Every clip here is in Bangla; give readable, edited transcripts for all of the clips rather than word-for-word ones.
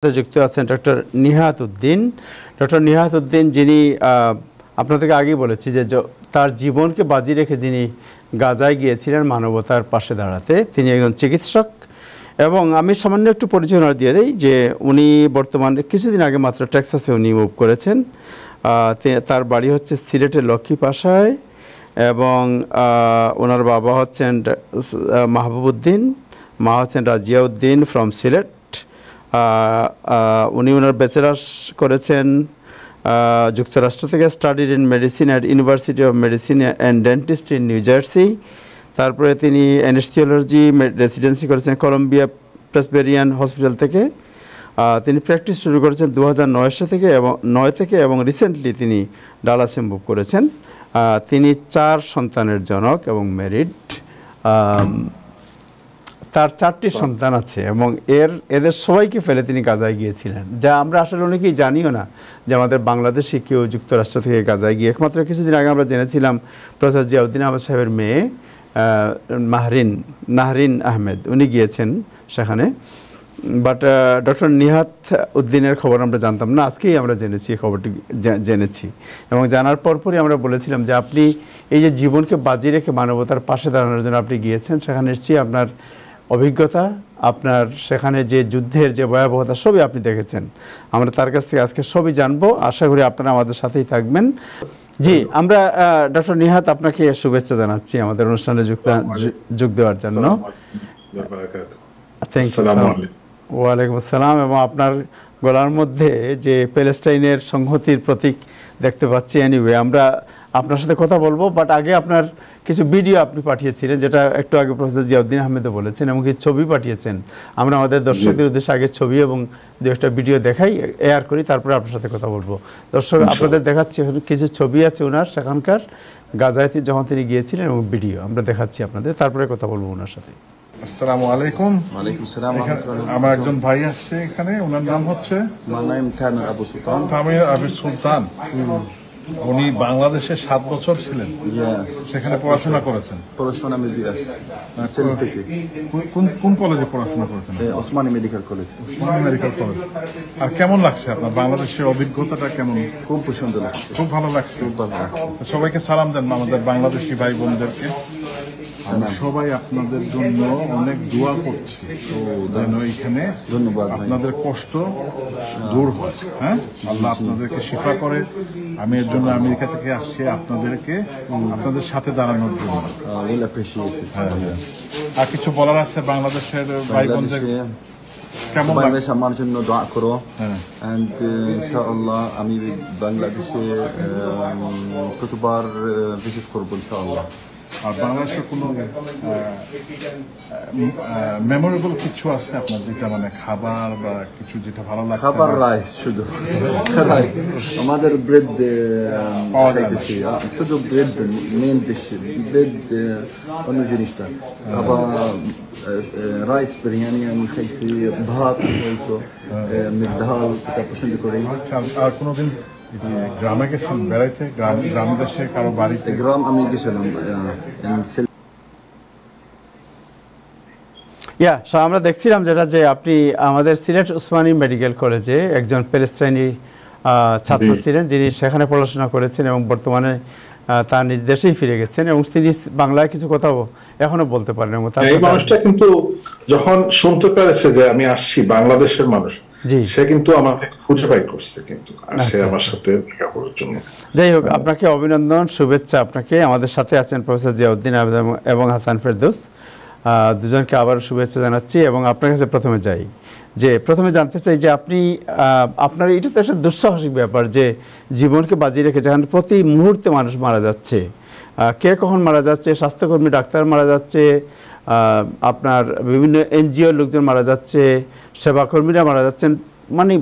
যুক্ত আছেন ডক্টর নিহাত উদ্দিন। ডক্টর নিহাত উদ্দিন যিনি আপনাদেরকে আগেই বলেছি যে তার জীবনকে বাজি রেখে যিনি গাজায় গিয়েছিলেন মানবতার পাশে দাঁড়াতে, তিনি একজন চিকিৎসক। এবং আমি সামান্য একটু পরিচয় দিয়ে দিই যে উনি বর্তমানে কিছুদিন আগে মাত্র টেক্সাসে উনি মুভ করেছেন। তার বাড়ি হচ্ছে সিলেটের লক্ষ্মীপাশায় এবং ওনার বাবা হচ্ছেন মাহবুব উদ্দিন, মা হচ্ছেন রাজিয়া উদ্দিন ফ্রম সিলেট। উনি ওনার ব্যাচেলার্স করেছেন যুক্তরাষ্ট্র থেকে, studied in medicine at university of medicine and dentistry in new jersey. তারপরে তিনি অ্যানেস্থিওলজি রেসিডেন্সি করেছেন কলম্বিয়া প্রেসবেরিয়ান হসপিটাল থেকে। তিনি প্র্যাকটিস শুরু করেছেন 2009 থেকে এবং রিসেন্টলি তিনি ডালাসে মুভ করেছেন। তিনি 4 সন্তানের জনক এবং ম্যারিড। তার 4টি সন্তান আছে এবং এদের সবাইকে ফেলে তিনি গাজায় গিয়েছিলেন, যা আমরা আসলে অনেকেই জানিও না যে আমাদের বাংলাদেশি কেউ যুক্তরাষ্ট্র থেকে গাজায় গিয়ে। একমাত্র কিছুদিন আগে আমরা জেনেছিলাম প্রফেসর জিয়াউদ্দিন আহমেদ সাহেবের মেয়ে নাহরিন আহমেদ, উনি গিয়েছেন সেখানে। বাট ডক্টর নিহাত উদ্দিনের খবর আমরা জানতাম না, আজকেই আমরা জেনেছি, খবরটি জেনেছি। এবং জানার পরপরই আমরা বলেছিলাম যে আপনি এই যে জীবনকে বাজি রেখে মানবতার পাশে দাঁড়ানোর জন্য আপনি গিয়েছেন, সেখানে নিশ্চয়ই আপনার অভিজ্ঞতা, আপনার সেখানে যে যুদ্ধের যে ভয়াবহতা সবই আপনি দেখেছেন। আমরা তার কাছ থেকে আজকে সবই জানবো। আশা করি আপনারা আমাদের সাথেই থাকবেন। জি, আমরা ডক্টর নিহাত আপনাকে শুভেচ্ছা জানাচ্ছি আমাদের অনুষ্ঠানে যোগ দেওয়ার জন্য। Thank you. ওয়ালাইকুম আসসালাম। এবং আপনার গলার মধ্যে যে প্যালেস্টাইনের সংহতির প্রতীক দেখতে পাচ্ছি। এনিওয়ে, আমরা আপনার সাথে কথা বলবো, বাট আগে আপনার কিছু ভিডিও আপনি পাঠিয়েছিলেন, যেটা একটু আগে প্রফেসর জিয়াউদ্দিন আহমেদও বলেছেন, এবং কিছু ছবি পাঠিয়েছেন। আমরা আমাদের দর্শকদের উদ্দেশ্যে আগে ছবি এবং দু একটা ভিডিও দেখাই, এয়ার করি, তারপরে আপনার সাথে কথা বলবো। দর্শক আপনাদের দেখাচ্ছি, কিছু ছবি আছে ওনার সেখানকার গাজায় যখন তিনি গিয়েছিলেন এবং ভিডিও আমরা দেখাচ্ছি আপনাদের, তারপরে কথা বলবো ওনার সাথে। আসসালামু আলাইকুম। ওয়ালাইকুম আসসালাম। আমার একজন ভাই আসছে এখানে, ওনার নাম হচ্ছে তামির আবু সুলতান। তামির আবু সুলতান। উনি বাংলাদেশে 7 বছর ছিলেন, সেখানে পড়াশোনা করেছেন। পড়াশোনা MBBS সিলেট থেকে। কোন কলেজে পড়াশোনা করেছেন? Osmani medical college. Osmani medical college. আর কেমন লাগছে আপনার বাংলাদেশের অভিজ্ঞতাটা? কেমন? খুব সুন্দর লাগছে, খুব ভালো লাগছে। খুব ভালো লাগছে। সবাইকে সালাম দেন আমাদের বাংলাদেশি ভাই বোনদেরকে। সবাই আপনাদের জন্য অনেক দোয়া করছে যেন এখানে ধন্যবাদ, আপনাদের কষ্ট দূর হয়। হ্যাঁ, আল্লাহ আপনাদেরকে শিফা করে। আমি এর জন্য আমেরিকা থেকে আসছি আপনাদের সাথে দাঁড়ানোর জন্য। আর কিছু বলার আছে বাংলাদেশের ভাই বোনদের? কেমন বাংলাদেশ আমার জন্য দোয়া করো। এন্ড ইনশাআল্লাহ আমি বাংলাদেশে কতবার ভিজিট করবো ইনশাআল্লাহ। আর বাংলাদেশের কোনো মেমোরেবল কিছু আছে আপনার, যেটা মানে খাবার বা কিছু যেটা ভালো লাগে? খাবার রাইস, শুধু রাইস। আমাদের ব্রেড খাইতেছি, শুধু ব্রেড মেন ডিশ, ব্রেড অন্য জিনিসটা। আবার রাইস বিরিয়ানি আমি খাইছি, ভাত খাইছো, ডাল, এটা পছন্দ করি। আর কোনোদিন গ্রামে গেছেন বেড়াইতে? গ্রাম দেশে কারো বাড়িতে? গ্রাম আমি গেছিলাম। আমরা দেখছিলাম যেটা, যে আপনি আমাদের সিলেট ওসমানী মেডিকেল কলেজে একজন প্যালেস্টাইনি ছাত্র ছিলেন, যিনি সেখানে পড়াশোনা করেছেন এবং বর্তমানে তার নিজ দেশেই ফিরে গেছেন এবং তিনি বাংলায় কিছু কথাও এখনো বলতে পারেন। এই মানুষটা কিন্তু যখন শুনতে পেরেছে যে আমি আসছি, বাংলাদেশের মানুষ, সে কিন্তু আমাকে খুঁজে বাই করছে, কিন্তু সে আমার সাথে দেখা করার জন্য। যাই হোক, আপনাকে অভিনন্দন, শুভেচ্ছা আপনাকে। আমাদের সাথে আছেন প্রফেসর জিয়াউদ্দিন আহমেদ এবং হাসান ফেরদৌস, দুজনকে আবার শুভেচ্ছা জানাচ্ছি। এবং আপনার কাছে প্রথমে জানতে চাই যে আপনি আপনার এটা তো একটা দুঃসাহসিক ব্যাপার, যে জীবনকে বাজি রেখে যেখানে প্রতি মুহূর্তে মানুষ মারা যাচ্ছে, কে কখন মারা যাচ্ছে, স্বাস্থ্যকর্মী ডাক্তার মারা যাচ্ছে, আপনার বিভিন্ন NGO লোকজন মারা যাচ্ছে, সেবাকর্মীরা মারা যাচ্ছেন, মানে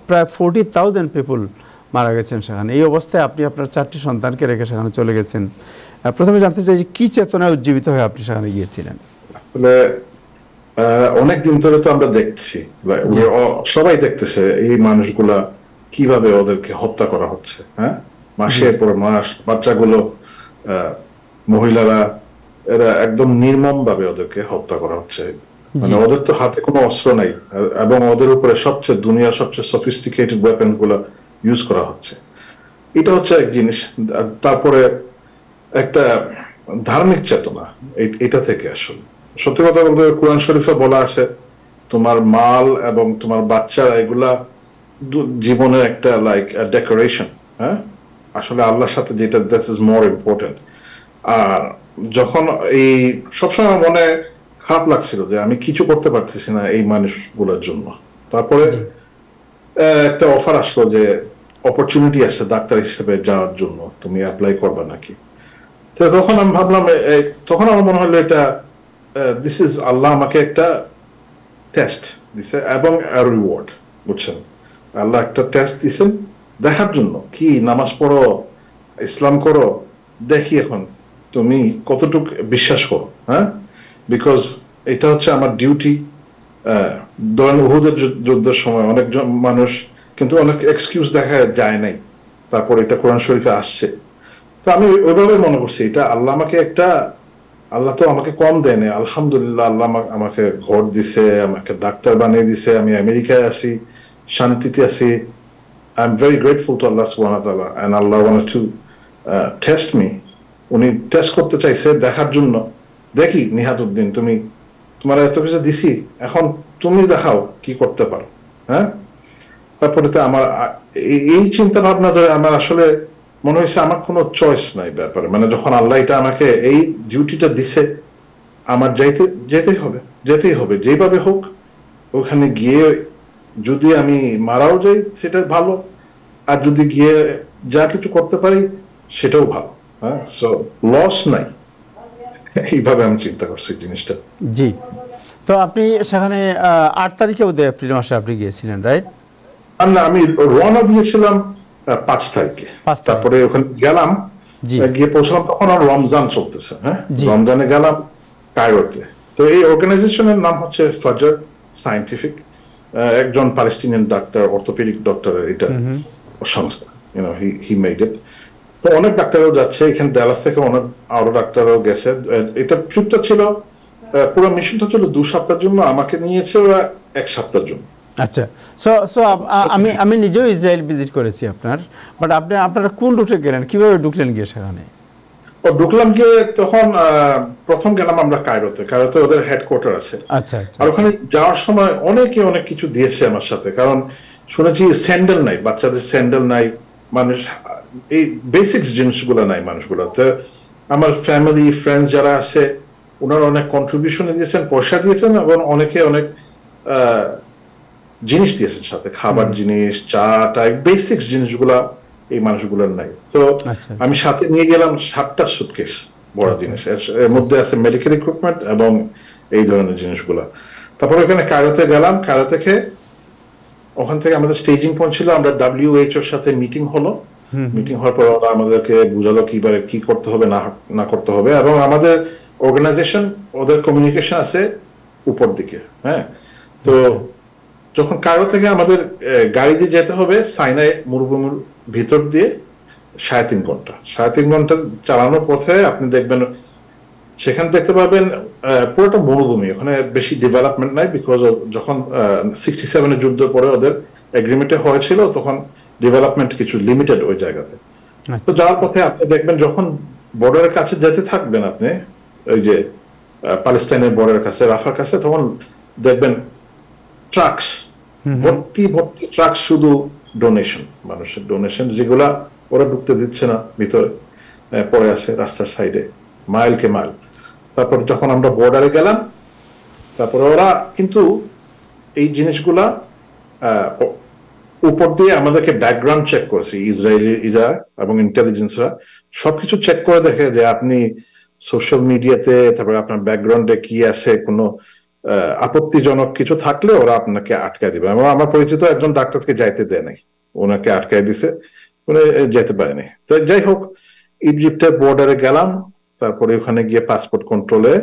প্রায় 40,000 পিপুল মারা গেছেন সেখানে। এই অবস্থায় আপনি আপনার 4টি সন্তানকে রেখে সেখানে চলে গেছেন। প্রথমে জানতে চাই যে কি চেতনায় উজ্জীবিত হয়ে আপনি সেখানে গিয়েছিলেন? অনেক দিন ধরে তো আমরা দেখছি, সবাই দেখতেছে এই মানুষগুলা কিভাবে ওদেরকে হত্যা করা হচ্ছে। হ্যাঁ, মাসের পর মাস বাচ্চাগুলো, মহিলারা, এরা একদম নির্মম ভাবে ওদেরকে হত্যা করা হচ্ছে। মানে ওদের তো হাতে কোনো অস্ত্র নাই, এবং ওদের উপরে দুনিয়ার সবচেয়ে সফিস্টিকেটেড ওয়েপন গুলো ইউজ করা হচ্ছে। এটা হচ্ছে এক জিনিস। তারপরে একটা ধার্মিক চেতনা এটা থেকে আসলে সত্যি কথা বলতে কোরআন শরীফে বলা আছে তোমার মাল এবং তোমার বাচ্চারা এগুলা জীবনের একটা লাইক ডেকোরেশন। হ্যাঁ, আসলে আল্লাহর সাথে যেটা দ্যাট ইজ মোর ইম্পর্টেন্ট। আর যখন এই সবসময় মনে খারাপ লাগছিল যে আমি কিছু করতে পারতেছি না এই মানুষগুলোর জন্য, তারপরে একটা অফার আসলো যে অপরচুনিটি আছে ডাক্তার হিসেবে যাওয়ার জন্য, তুমি অ্যাপ্লাই করবা নাকি। তো তখন আমি ভাবলাম, তখন আমার মনে হলো এটা দিস ইজ আল্লাহ আমাকে একটা টেস্ট দিছে এবং রিওয়ার্ড, বুঝছেন। আল্লাহ একটা টেস্ট দিছেন দেখার জন্য, কি নামাজ পড়ো, ইসলাম করো, দেখি এখন তুমি কতটুকু বিশ্বাস করো। হ্যাঁ, বিকজ এটা হচ্ছে আমার ডিউটি। ধরেন উহুদের যুদ্ধের সময় অনেকজন মানুষ কিন্তু অনেক এক্সকিউজ দেখা যায় নাই, তারপর এটা কোরআন শরীফে আসছে। তো আমি ওইভাবে মনে করছি এটা আল্লাহ আমাকে আল্লাহ তো আমাকে কম দেয়নি, আলহামদুলিল্লাহ। আল্লাহ আমাকে ঘর দিছে, আমাকে ডাক্তার বানিয়ে দিছে, আমি আমেরিকায় আছি, শান্তিতে আছি। I am very grateful to Allah সুবহানাহু ওয়া তাআলা, and Allah wanted to test me. উনি টেস্ট করতে চাইছে দেখার জন্য, দেখি নিহাতুদ্দিন তোমার এত কিছু দিছি, এখন তুমি দেখাও কি করতে পারো। হ্যাঁ, তারপরে তো আমার এই চিন্তা ভাবনা ধরে আমার আসলে মনে হয়েছে আমার কোনো চয়েস নাই ব্যাপারে। মানে যখন আল্লাহ এটা আমাকে এই ডিউটিটা দিছে, আমার যেতেই হবে যেভাবে হোক। ওখানে গিয়ে যদি আমি মারাও যাই সেটা ভালো, আর যদি গিয়ে যা কিছু করতে পারি সেটাও ভালো। হ্যাঁ, সো লস নাই, এইভাবে আমি চিন্তা করছি জিনিসটা। জি, তো আপনি সেখানে 8 তারিখে বোধহয় এপ্রিল মাসে আপনি গিয়েছিলেন, রাইট? না, আমি রওনা দিয়েছিলাম 5 তারিখে। তারপরে ওখানে গেলাম, গিয়ে পৌঁছলাম তখন আর রমজান চলতেছে। হ্যাঁ, রমজানে গেলাম কায়রোতে। তো এই অর্গানাইজেশনের নাম হচ্ছে ফাজর সায়েন্টিফিক, একজন প্যালেস্টিনিয়ান ডাক্তার, অর্থোপেডিক ডক্টর, এটা সংস্থা, হি মেড ইট। তো অনেক ডাক্তারও যাচ্ছে, এখানে ডালাস থেকে অনেক আরো ডাক্তারও গেছে। এটা ট্রিপটা ছিল, পুরো মিশনটা ছিল 2 সপ্তাহের জন্য, আমাকে নিয়েছে ওরা 1 সপ্তাহের জন্য। আচ্ছা, সো আমি নিজেও ইসরায়েল ভিজিট করেছি বাট আপনারা কোন রুটে গেলেন, কিভাবে ঢুকলেন গিয়ে সেখানে? ঢুকলাম গিয়ে তখন প্রথম গেলাম আমরা কায়রোতে ওদের হেডকোয়ার্টার আছে। আচ্ছা, আর ওখানে যাওয়ার সময় অনেকে অনেক কিছু দিয়েছে আমার সাথে, কারণ শুনেছি স্যান্ডেল নাই, বাচ্চাদের স্যান্ডেল নাই, মানুষ এই বেসিক্স জিনিসগুলো নাই মানুষগুলো। তো আমার ফ্যামিলি ফ্রেন্ডস যারা আছে ওনারা অনেক কন্ট্রিবিউশন দিয়েছেন, পয়সা দিয়েছেন, এবং অনেকে অনেক জিনিস দিয়েছেন সাথে, খাবার জিনিস, চা টা, বেসিক্স জিনিসগুলা এই মানুষগুলোর নাই। তো আমি সাথে নিয়ে গেলাম 7টা সুটকেস বড় জিনিস, এর মধ্যে আছে মেডিকেল ইকুইপমেন্ট এবং এই ধরনের জিনিসগুলা। তারপর ওখানে কায়রোতে গেলাম, কায়রো থেকে ওখান থেকে আমাদের স্টেজিং পয়েন্ট ছিল, আমরা WHO সাথে মিটিং হলো। মিটিং হওয়ার পর ওরা আমাদেরকে বুঝালো কিভাবে কি করতে হবে না করতে হবে, এবং আমাদের অর্গানাইজেশন ওদের কমিউনিকেশন আছে উপর দিকে। হ্যাঁ, তো যখন কায়রো থেকে আমাদের গাড়ি দিয়ে যেতে হবে সাইনাই মরুভূমির ভিতর দিয়ে 3.5 ঘন্টা চালানোর পথে আপনি দেখবেন, সেখানে দেখতে পাবেন পুরোটা মরুভূমি, ওখানে বেশি ডেভেলপমেন্ট নাই, বিকজ যখন 67-এর যুদ্ধের পরে ওদের এগ্রিমেন্টে হয়েছিল তখন ডেভেলপমেন্ট কিছু লিমিটেড ওই জায়গাতে। তো যাওয়ার পথে আপনি দেখবেন যখন বর্ডারের কাছে যেতে থাকবেন আপনি, ওই যে প্যালেস্টাইনের বর্ডারের কাছে, রাফার কাছে, তখন দেখবেন ট্রাকস ভর্তি ট্রাক, শুধু ডোনেশন, মানুষের ডোনেশন, যেগুলা ওরা ঢুকতে দিচ্ছে না ভিতরে, পড়ে আছে রাস্তার সাইডে মাইলকে মাইল। তারপর যখন আমরা বর্ডারে গেলাম, তারপরে ওরা কিন্তু এই জিনিসগুলা উপর দিয়ে আমাদেরকে ব্যাকগ্রাউন্ড চেক করেছে, ইসরায়েলিরা এবং ইন্টেলিজেন্সরা সবকিছু চেক করে দেখে যে আপনি সোশ্যাল মিডিয়াতে, তারপরে আপনার ব্যাকগ্রাউন্ডে কি আছে, কোনো আপত্তিজনক কিছু থাকলে ওরা আপনাকে আটকায় দিবে। এবং আমার পরিচিত একজন ডাক্তারকে যাইতে দেয় নাই, ওনাকে আটকায় দিছে, উনি যেতে পারেনি। তো যাই হোক, ইজিপ্টের বর্ডারে গেলাম, তারপরে ওখানে গিয়ে পাসপোর্ট কন্ট্রোলে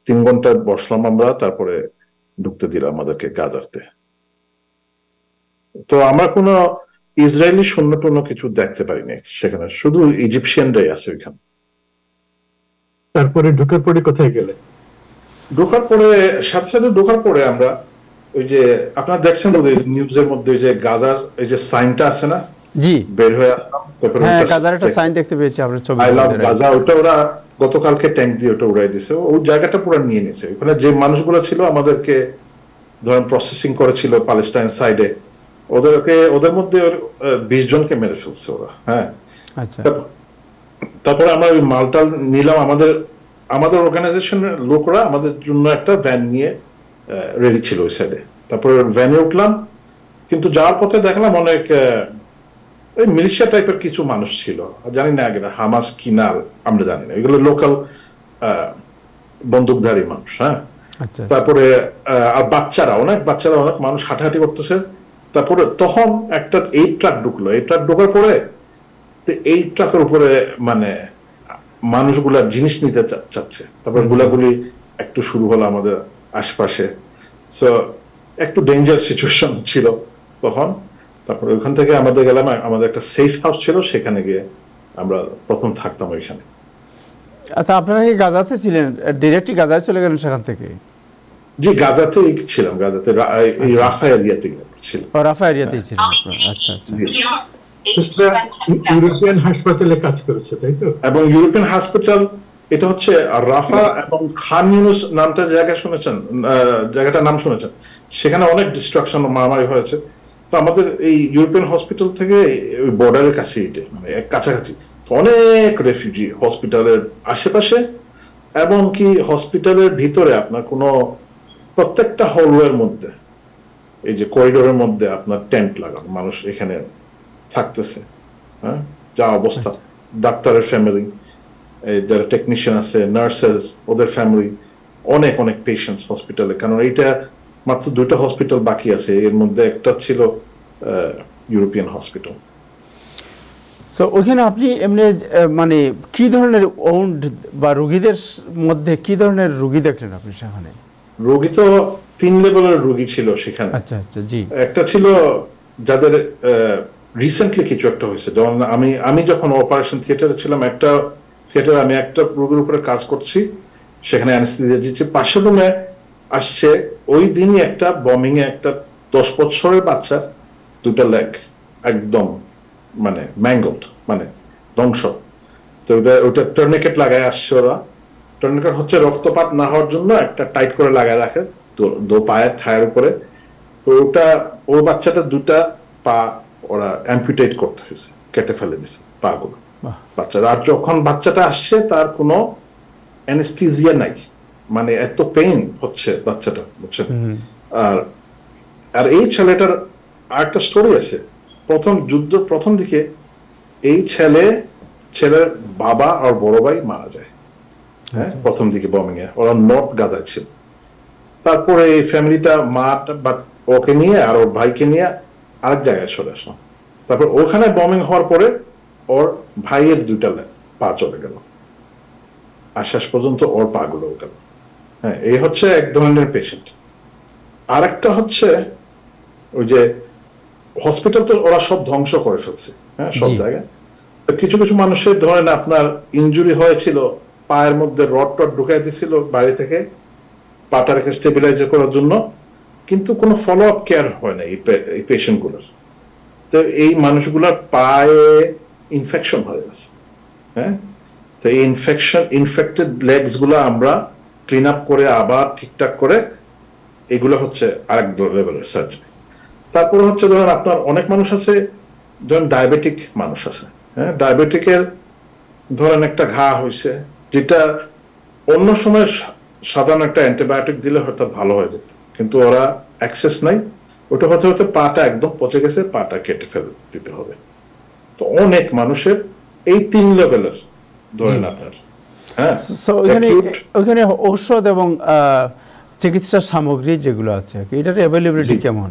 3 ঘন্টা বসলাম আমরা, তারপরে ঢুকতে দিলাম আমাদেরকে গাজাতে। তো আমরা কোনো ইসরায়েলি সৈন্য টন্য কিছু দেখতে পারিনি সেখানে, শুধু ইজিপশিয়ানরাই আছে ওইখানে। তারপরে ঢুকার পরে কোথায় গেলে? ঢোকার পরে সাথে সাথে ঢোকার পরে আমরা ওই যে আপনারা দেখছেন নিউজের মধ্যে যে গাজার এই যে সাইনটা আছে না, জি বের হয়ে আসলাম, তারপরে হ্যাঁ গাজার একটা সাইন দেখতে পেয়েছি আপনার ছবি। আই লাভ গাজা, ওটা ওরা গতকালকে ট্যাঙ্ক দিয়ে ওটা উড়াই দিছে, ওই জায়গাটা পুরো নিয়ে নিয়েছে। ওখানে যে মানুষগুলো ছিল আমাদেরকে ধরেন প্রসেসিং করেছিল প্যালেস্টাইন সাইডে, ওদের মধ্যে 20 জনকে মেরে ফেলছে ওরা। হ্যাঁ আচ্ছা তারপরে আমরা ওই মালটাল নিলাম, আমাদের অর্গানাইজেশনের লোকরা আমাদের জন্য একটা ভ্যান নিয়ে রেডি ছিল ওই সাইডে। তারপরে ভ্যানে উঠলাম, কিন্তু যাওয়ার পথে দেখলাম অনেক ওই মিলিশিয়া টাইপের কিছু মানুষ ছিল, জানি না আগে হামাস কি না আমরা জানি না, এগুলো লোকাল বন্দুকধারী মানুষ। হ্যাঁ তারপরে আর বাচ্চারা অনেক মানুষ হাঁটাহাঁটি করতেছে। তারপরে তখন একটা 8 ট্রাক ঢুকলো, 8 ট্রাক ঢোকার পরে এই ট্রাকের উপরে মানে মানুষগুলা জিনিস নিতে চাচ্ছে। তারপরে গুলাগুলি একটু শুরু হলো আমাদের আশপাশে, সো একটু ডেঞ্জার সিচুয়েশন ছিল তখন। তারপরে ওইখান থেকে আমাদের গেলাম, আমাদের একটা সেফ হাউস ছিল, সেখানে গিয়ে আমরা প্রথম থাকতাম ওইখানে। আচ্ছা আপনারা কি গাজাতে ছিলেন, ডিরেক্টলি গাজায় চলে গেলেন সেখান থেকে? জি গাজাতেই ছিলাম, গাজাতে এই রাফা এরিয়াতে ছিলাম। রাফা এরিয়াতেই ছিলেন আপনারা, আচ্ছা আচ্ছা। ইউরোপিয়ান হাসপাতালে কাজ করেছে তাই তো? এবং ইউরোপিয়ান হসপিটাল, এটা হচ্ছে রাফা এবং খান ইউনুস নামটা জায়গা শুনেছেন, জায়গাটার নাম শুনেছেন, সেখানে অনেক ডিস্ট্রাকশন মারামারি হয়েছে। তো আমাদের এই ইউরোপিয়ান হসপিটাল থেকে ওই বর্ডারের কাছে, মানে কাছাকাছি অনেক রেফিউজি হসপিটালের আশেপাশে, এবং কি হসপিটালের ভিতরে আপনার কোনো প্রত্যেকটা হলওয়ের মধ্যে এই যে করিডোরের মধ্যে আপনার টেন্ট লাগানো, মানুষ এখানে থাকতেছে। হ্যাঁ যা অবস্থা, ডাক্তারের ফ্যামিলি, যারা টেকনিশিয়ান আছে, নার্সেস, ওদের ফ্যামিলি, অনেক অনেক পেশেন্টস হসপিটালে। কারণ এইটা মাত্র 2টা হসপিটাল বাকি আছে, এর মধ্যে একটা ছিল ইউরোপিয়ান হসপিটাল। সো ওইখানে আপনি এমনি মানে কি ধরনের ওন্ড বা রোগীদের মধ্যে কি ধরনের রোগী দেখলেন আপনি সেখানে? রোগী তো 3 লেভেলের রোগী ছিল সেখানে। আচ্ছা আচ্ছা জি। একটা ছিল যাদের রিসেন্টলি কিছু একটা হয়েছে, যেমন আমি যখন অপারেশন থিয়েটারে ছিলাম, একটা থিয়েটারে আমি একটা রোগীর উপরে কাজ করছি, সেখানে অ্যানেস্থেসিয়া দিচ্ছি, পাশের রুমে আসছে ওই দিনই একটা বমিং এ একটা 10 বছরের বাচ্চা 2টা লেগ একদম মানে ম্যাঙ্গলড, মানে ধ্বংস। তো ওটা টর্নিকেট লাগায় আসছে ওরা। টর্নিকেট হচ্ছে রক্তপাত না হওয়ার জন্য একটা টাইট করে লাগায় রাখে দো পায়ের থায়ের উপরে। তো ওই বাচ্চাটা 2টা পা ওরা অ্যাম্পুটেট করতে হয়েছে, কেটে ফেলে দিছে পা গুলো বাচ্চাটা। আর যখন বাচ্চাটা আসছে তার কোনো অ্যানেস্থেসিয়া নাই, মানে এত পেইন হচ্ছে বাচ্চাটা, বুঝছেন। আর এই ছেলেটার আরেকটা স্টোরি আছে, প্রথম দিকে এই ছেলের বাবা আর বড় ভাই মারা যায়। হ্যাঁ প্রথম দিকে বমিং এ, ওরা নর্থ গাজায় ছিল। তারপরে এই ফ্যামিলিটা ওকে নিয়ে আর ওর ভাইকে নিয়ে আরেক জায়গায় চলে আসলাম। তারপর ওখানে বমিং হওয়ার পরে ওর ভাইয়ের 2টা পা চলে গেল, আর শেষ পর্যন্ত ওর পা গুলো গেল। হ্যাঁ এই হচ্ছে এক ধরনের পেশেন্ট। আরেকটা হচ্ছে ওই যে হসপিটাল তো ওরা সব ধ্বংস করে ফেলছে, হ্যাঁ সব জায়গায়। কিছু কিছু মানুষের ধরেন আপনার ইনজুরি হয়েছিল, পায়ের মধ্যে রড ঢুকাই দিছিল বাইরে থেকে পাটা রেখে স্টেবিলাইজ করার জন্য, কিন্তু কোনো ফলো আপ কেয়ার হয় না এই পেশেন্ট গুলোর। তো এই মানুষগুলোর পায়ে ইনফেকশন হয়ে গেছে। হ্যাঁ তো এই ইনফেক্টেড লেগস গুলো আমরা ক্লিন আপ করে আবার ঠিকঠাক করে, এগুলো হচ্ছে আরেক লেভেলের সার্জারি। তারপরে হচ্ছে ধরেন আপনার অনেক মানুষ আছে, ধরেন ডায়াবেটিক মানুষ আছে। হ্যাঁ ডায়াবেটিকের ধরেন একটা ঘা হয়েছে, যেটা অন্য সময় সাধারণ একটা অ্যান্টিবায়োটিক দিলে হয়তো ভালো হয়ে যেত, কিন্তু ওরা অ্যাক্সেস নাই, ওটা হতে পাটা একদম পচে গেছে, পাটা কেটে ফেলে দিতে হবে। তো অনেক মানুষের এই 3 লেভেলের ধরেন আপনার। হ্যাঁ ওইখানে ঔষধ এবং চিকিৎসা সামগ্রী যেগুলো আছে এটার অ্যাভেলেবিলিটি কেমন?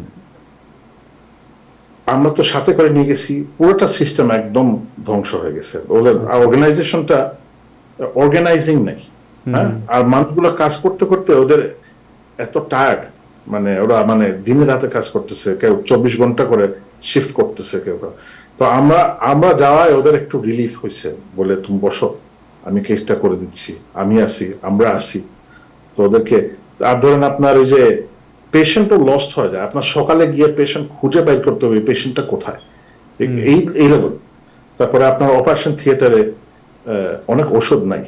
আমরা তো সাথে করে নিয়ে গেছি, পুরোটা সিস্টেম একদম ধ্বংস হয়ে গেছে, অর্গানাইজেশনটা অর্গানাইজিং নাই। হ্যাঁ আর মানুষগুলো কাজ করতে করতে ওদের এত টায়ার্ড, মানে ওরা মানে দিনে রাতে কাজ করতেছে, কেউ 24 ঘন্টা করে শিফট করতেছে কেউ। তো আমরা যাওয়ায় ওদের একটু রিলিফ হয়েছে, বলে তুমি বসো, আমি কেসটা করে দিচ্ছি, আমরা আসি। তো ওদেরকে, আর ধরেন আপনার ওই যে পেশেন্টও লস্ট হয়ে যায়, আপনার সকালে গিয়ে পেশেন্ট খুঁজে বাইর করতে হবে পেশেন্টটা কোথায়, এই লেভেল। তারপরে আপনার অপারেশন থিয়েটারে অনেক ওষুধ নাই,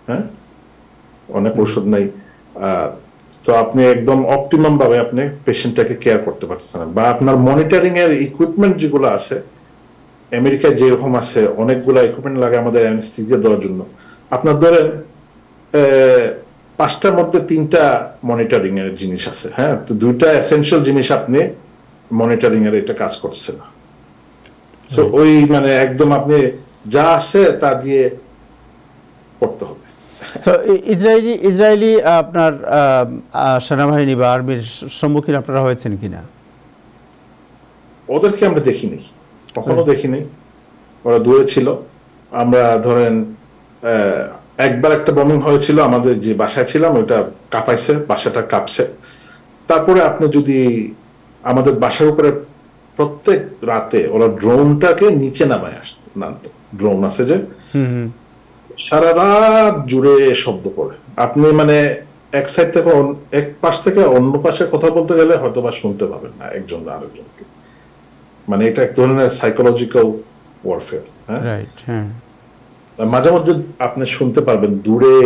হ্যাঁ, অনেক ওষুধ নাই। তো আপনি একদম অপটিমাম ভাবে আপনি পেশেন্টটাকে কেয়ার করতে পারতেছেন না, বা আপনার মনিটরিং এর ইকুইপমেন্ট যেগুলো আছে আমেরিকায় যেরকম আছে, অনেকগুলো ইকুইপমেন্ট লাগে আমাদের অ্যানেস্থেসিয়া দেওয়ার জন্য। আপনার ধরেন 5টার মধ্যে 3টা মনিটরিং এর জিনিস আছে, হ্যাঁ, তো 2টা এসেনশিয়াল জিনিস আপনি মনিটরিং এর এটা কাজ করছে না। সো ওই মানে একদম আপনি যা আছে তা দিয়ে করতে হবে। সো ইসরায়েলি আপনার সেনাবাহিনী বা আর্মির সম্মুখীন আপনারা হয়েছেন কিনা? ওদেরকে আমরা দেখিনি, কখনো দেখিনি, ওরা দূরে ছিল। আমরা ধরেন একবার একটা বমিং হয়েছিল আমাদের যে বাসায় ছিলাম, ওইটা কাঁপাইছে, বাসাটা কাঁপছে। তারপরে আপনি যদি আমাদের বাসার উপরে প্রত্যেক রাতে ওরা ড্রোনটাকে নিচে নামায় নামতো, ড্রোন আছে যে সারা রাত জুড়ে শব্দ করে, আপনি মানে এক সাইড থেকে এক পাশ থেকে অন্য পাশে কথা বলতে গেলে হয়তো বা শুনতে পাবেন না একজন আরেকজনকে। মানে এটা এক ধরনের সাইকোলজিক্যাল ওয়ারফেয়ার। হ্যাঁ, মাঝে মধ্যে আপনি শুনতে পারবেন দূরে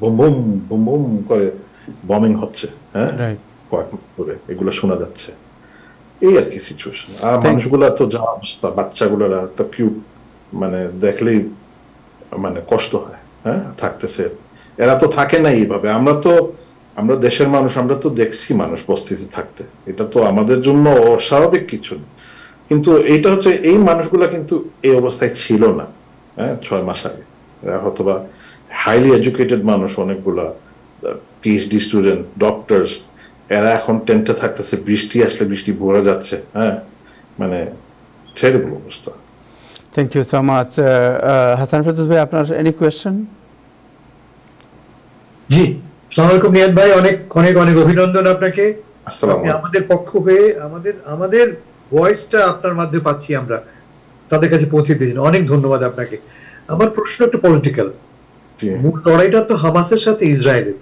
বুম বুম বুম বুম করে বমিং হচ্ছে, হ্যাঁ, কয়েক করে এগুলো শোনা যাচ্ছে। এই আর কি সিচুয়েশন। আর মানুষগুলা তো যা অবস্থা, বাচ্চাগুলোরা তো কিউট, মানে দেখলেই মানে কষ্ট হয়, হ্যাঁ, থাকতেছে। এরা তো থাকে না এইভাবে। আমরা দেশের মানুষ, আমরা তো দেখছি মানুষ বস্তিতে থাকতে, এটা তো আমাদের জন্য অস্বাভাবিক কিছু না। কিন্তু এইটা হচ্ছে এই মানুষগুলা কিন্তু এই অবস্থায় ছিল না, হ্যাঁ, 6 মাস আগে। এরা হয়তোবা হাইলি এডুকেটেড মানুষ, অনেকগুলা পিএইচডি স্টুডেন্ট, ডক্টরস, এরা এখন টেন্টে থাকতেছে, বৃষ্টি আসলে বৃষ্টি ভরে যাচ্ছে, হ্যাঁ, মানে টেরিবল অবস্থা। Thank you so much. Hasan Ferdous ভাই, আপনার এনি কোয়েশ্চেন? জি, আসসালামু আলাইকুম নিয়াদ ভাই, অনেক অনেক অনেক অভিনন্দন আপনাকে। আপনি আমাদের পক্ষ হয়ে আমাদের ভয়েসটা আপনার মাধ্যমে পাচ্ছি, আমরা তাদের কাছে পৌঁছে দিয়েছেন, অনেক ধন্যবাদ আপনাকে। আমার প্রশ্ন একটু পলিটিক্যাল। মূল লড়াইটা তো হামাসের সাথে ইসরায়েলের।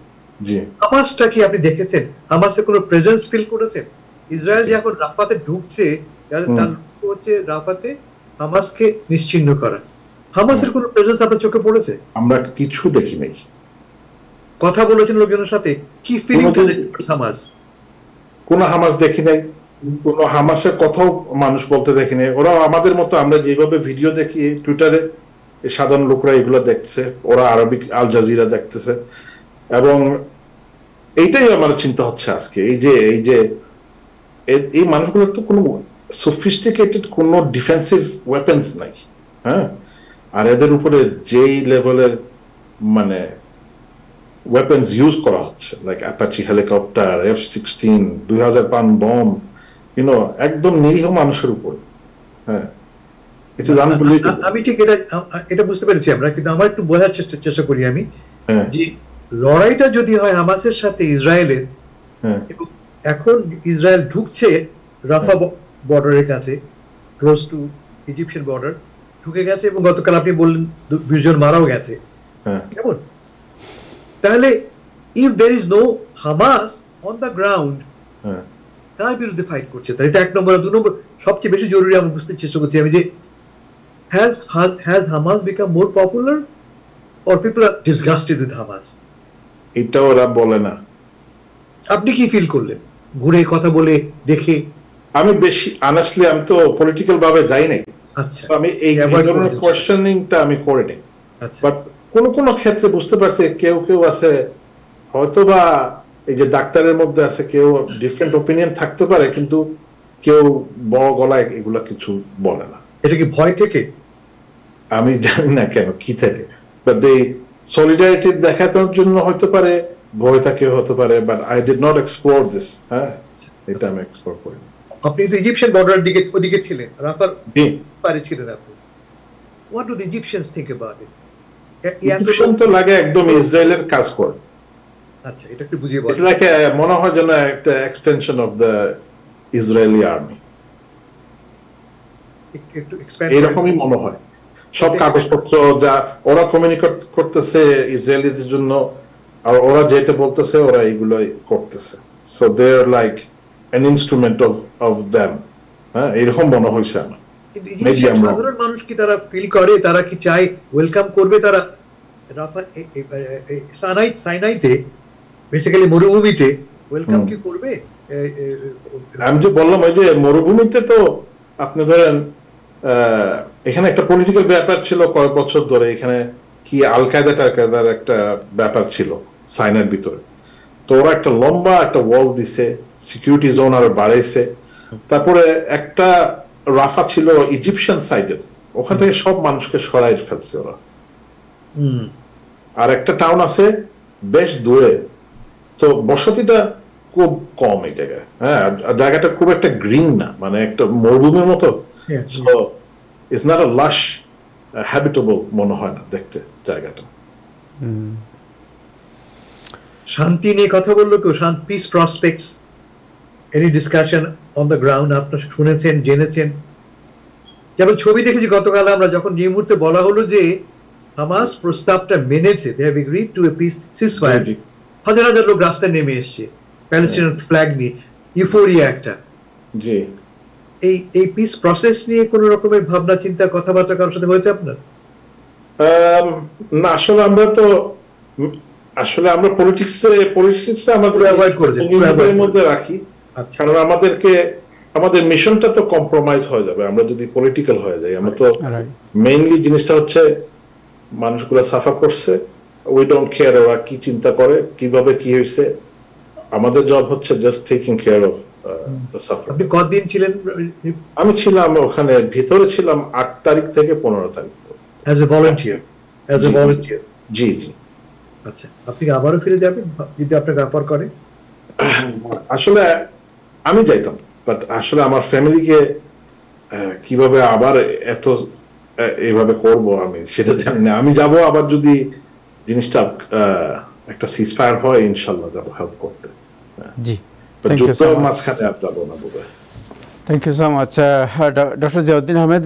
হামাসটা কি আপনি দেখেছেন? হামাসের কোনো প্রেজেন্স ফিল করেছেন? ইসরায়েল যে এখন রাফাতে ঢুকছে, তার লক্ষ্য হচ্ছে রাফাতে হামাসকে নিশ্চিহ্ন করা। হামাসের কোনো প্রেজেন্স আপনার চোখে পড়েছে? আমরা কিছু দেখি নাই। কথা বলেছেন লোকজনের সাথে, কি ফিলিং হামাস? কোন হামাস দেখি নাই, কোন হামাসের কথাও মানুষ বলতে দেখি নাই। ওরা আমাদের মতো, আমরা যেভাবে ভিডিও দেখি টুইটারে, সাধারণ লোকরা এগুলো দেখছে, ওরা আরবিক আল জাজিরা দেখতেছে। এবং এইটাই আমার চিন্তা হচ্ছে আজকে, এই মানুষগুলোর তো কোনো সফিস্টিকেটেড কোনো ডিফেন্সিভ ওয়েপন্স নাই, হ্যাঁ, আর এদের উপরে যেই লেভেলের মানে ওয়েপন্স ইউজ করা হচ্ছে, like Apache helicopter, F-16, 2000 pound bomb, একদম নিরীহ মানুষের উপর, হ্যাঁ। আমি ঠিক এটা বুঝতে পেরেছি আমরা, কিন্তু আমার একটু বোঝার চেষ্টা করি আমি, যে লড়াইটা যদি হয় হামাসের সাথে ইসরায়েলের, এবং এখন ইসরায়েল ঢুকছে রাফা বর্ডারের কাছে, ক্লোজ টু ইজিপশিয়ান বর্ডার ঢুকে গেছে, এবং গতকাল আপনি বললেন 20 জন মারাও গেছে, কেমন? তাহলে if there is no Hamas on the ground, কার বিরুদ্ধে ফাইট করছে? তাই এটা 1 নম্বর। 2 নম্বর, সবচেয়ে বেশি জরুরি আমি বুঝতে চেষ্টা করছি আমি, যে has Hamas become more popular or people are disgusted with Hamas? এটা ওরা বলে না। আপনি কি ফিল করলেন ঘুরে কথা বলে দেখে? আমি বেশি অনেস্টলি, আমি তো পলিটিক্যাল ভাবে যাই নাই। আচ্ছা, আমি এই ধরনের কোয়েশ্চেনিংটা আমি করি নাই। বাট কোন ক্ষেত্রে বুঝতে পারছি কেউ আছে হয়তো, বা এই যে ডাক্তারের মধ্যে আছে, কেউ ডিফারেন্ট ওপিনিয়ন থাকতে পারে, কিন্তু কেউ বড় গলায় এগুলা কিছু বলে না। এটা কি ভয় থেকে? আমি জানি না কেন, কি থেকে, বাট এই সলিডারিটি দেখানোর জন্য হতে পারে, ভয় থাকে হতে পারে, but I did not explore this. হ্যাঁ, এটা আমি এক্সপ্লোর করি। আপনি তো ইজিপশিয়ান বর্ডারের দিকে ওদিকে ছিলেন, রাফার পারে ছিলেন আপনি। What do the Egyptians think about it? Egyptian তো লাগে একদম ইসরায়েলের কাজ করে। আচ্ছা, এটা একটু বুঝিয়ে বলুন। এটা লাগে মনে হয় যেন একটা extension of the Israeli army, একটু এক্সপ্যান্ড এরকমই মনে হয়। সব কাগজপত্র যা ওরা কমিউনিকেট করতেছে ইসরায়েলিদের জন্য, আর ওরা যেটা বলতেছে ওরা এইগুলোই করতেছে, so they are like an instrument of them. হ্যাঁ, এরকম মনে হয়েছে আমার। সাধারণ মানুষ কি তারা ফিল করে, তারা কি চায় ওয়েলকাম করবে তারা সাইনাইতে বেসিক্যালি মরুভূমিতে ওয়েলকাম কি করবে? আমি যে বললাম ওই যে মরুভূমিতে তো আপনি ধরেন এখানে একটা পলিটিক্যাল ব্যাপার ছিল কয়েক বছর ধরে, এখানে কি আল কায়দা টালকায়দার একটা ব্যাপার ছিল সাইনার ভিতরে, তো ওরা একটা লম্বা একটা ওয়াল দিছে, সিকিউরিটি জোন আরো বাড়াইছে। তারপরে একটা রাফা ছিল ইজিপশিয়ান সাইডের, ওখান থেকে সব মানুষকে সরাই ফেলছে ওরা। আর একটা টাউন আছে বেশ দূরে, তো বসতিটা খুব কম এই জায়গায়। হ্যাঁ, জায়গাটা খুব একটা গ্রিন না, মানে একটা মরুভূমির মতো, সো ইটস নট আ লাশ হ্যাবিটেবল মনে হয় না দেখতে জায়গাটা। শান্তি নিয়ে কথা বললো কেউ? Piece prospects, any discussion on the ground আপনারা শুনেছেন, জেনেছেন? যেমন ছবি দেখেছি গতকাল আমরা, যখন যে মুহূর্তে বলা হলো যে হামাস প্রস্তাবটা মেনেছে, they have agreed to a peace ceasefire, হাজার হাজার লোক রাস্তায় নেমে এসছে প্যালেস্টাইন ফ্ল্যাগ নিয়ে, ইউফোরিয়া একটা। জি, এই পিস প্রসেস নিয়ে কোন রকমের ভাবনা চিন্তা কথাবার্তা কারোর সাথে হয়েছে আপনার? না, আসলে আমরা পলিটিক্সে আমাদের অ্যাভয়েড করেছি, মধ্যে রাখি, কারণ আমাদের মিশনটা তো কম্প্রোমাইজ হয়ে যাবে আমরা যদি পলিটিক্যাল হয়ে যাই। আমরা তো মেইনলি জিনিসটা হচ্ছে মানুষগুলো সাফার করছে, উই ডোন্ট কেয়ার ওরা কি চিন্তা করে, কিভাবে কি হয়েছে, আমাদের জব হচ্ছে just taking care of the suffer. আপনি কতদিন ছিলেন? আমি ছিলাম ওখানে ভিতরে ছিলাম 8 তারিখ থেকে 15 তারিখ অ্যাজ এ ভলান্টিয়ার। জি জি। আচ্ছা, আপনি আবারও ফিরে যাবেন যদি আপনাকে অফার করে? আসলে আমি যাইতাম, বাট আসলে আমার ফ্যামিলিকে কিভাবে আবার এইভাবে করব আমি সেটা জানি না। আমি যাব আবার যদি জিনিসটা একটা সিজফায়ার হয়, ইনশাল্লাহ যাবো হেল্প করতে। জি, যুদ্ধ মাঝখানে আর যাবো না বোধহয়। Thank you so much doctor Ziauddin Ahmed.